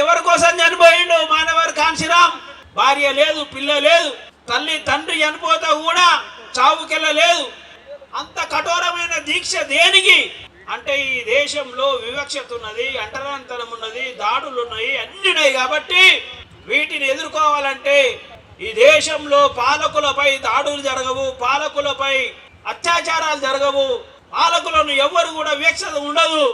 ఎవరి కోసం చనిపోయిండు మానవర్ కాంశీరాం? భార్య లేదు, పిల్ల లేదు, తల్లి తండ్రి చనిపోతా కూడా చావుకెళ్ళలేదు. అంత కఠోరమైన దీక్ష దేనికి అంటే ఈ దేశంలో వివక్షత ఉన్నది, అంటరానితనం ఉన్నది, దాడులు ఉన్నాయి, అన్ని ఉన్నాయి. కాబట్టి వీటిని ఎదుర్కోవాలంటే ఈ దేశంలో పాలకులపై దాడులు జరగవు, పాలకులపై అత్యాచారాలు జరగవు, పాలకులను ఎవరు కూడా వివక్షత ఉండదు.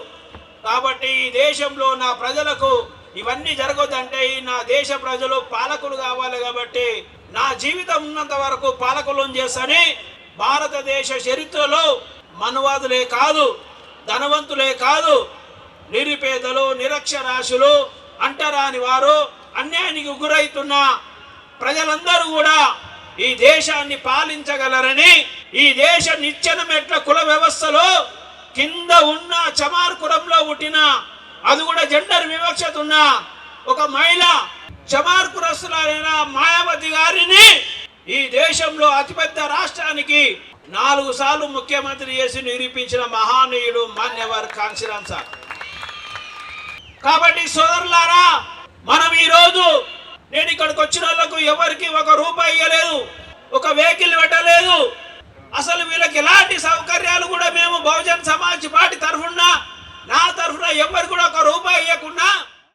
కాబట్టి ఈ దేశంలో నా ప్రజలకు ఇవన్నీ జరగొద్దంటే నా దేశ ప్రజలు పాలకులు కావాలి. కాబట్టి నా జీవితం ఉన్నంత వరకు పాలకులను చేస్తని భారతదేశ చరిత్రలో మనువాదులే కాదు, ధనవంతులే కాదు, నిరుపేదలు, నిరక్షరాస్యులు, అంటరాని వారు, అన్యాయానికి గురైతున్న ప్రజలందరూ కూడా ఈ దేశాన్ని పాలించగలరని, ఈ దేశ నిచ్చెన మెట్ల కుల వ్యవస్థలో కింద ఉన్న చమార్కురంలో పుట్టిన, అది కూడా జెండర్ వివక్షత ఉన్న ఒక మహిళ చమార్కురస్తులైన మాయావతి గారిని ఈ దేశంలో అతిపెద్ద రాష్ట్రానికి 4 సార్లు ముఖ్యమంత్రి చేసి నిరూపించిన మహానీయుడు మాన్యవర్ కాంశీరాం సార్. కాబట్టి సోదరులారా, మనం ఈరోజు నేను ఇక్కడికి వచ్చిన వాళ్ళకు ఎవరికి 1 రూపాయి ఇవ్వలేదు, ఒక వెహికల్ పెట్టలేదు. అసలు వీళ్ళకి ఎలాంటి సౌకర్యాలు కూడా మేము బహుజన్ సమాజ్ పార్టీ తరఫున, నా తరఫున ఎవరు కూడా 1 రూపాయి ఇవ్వకుండా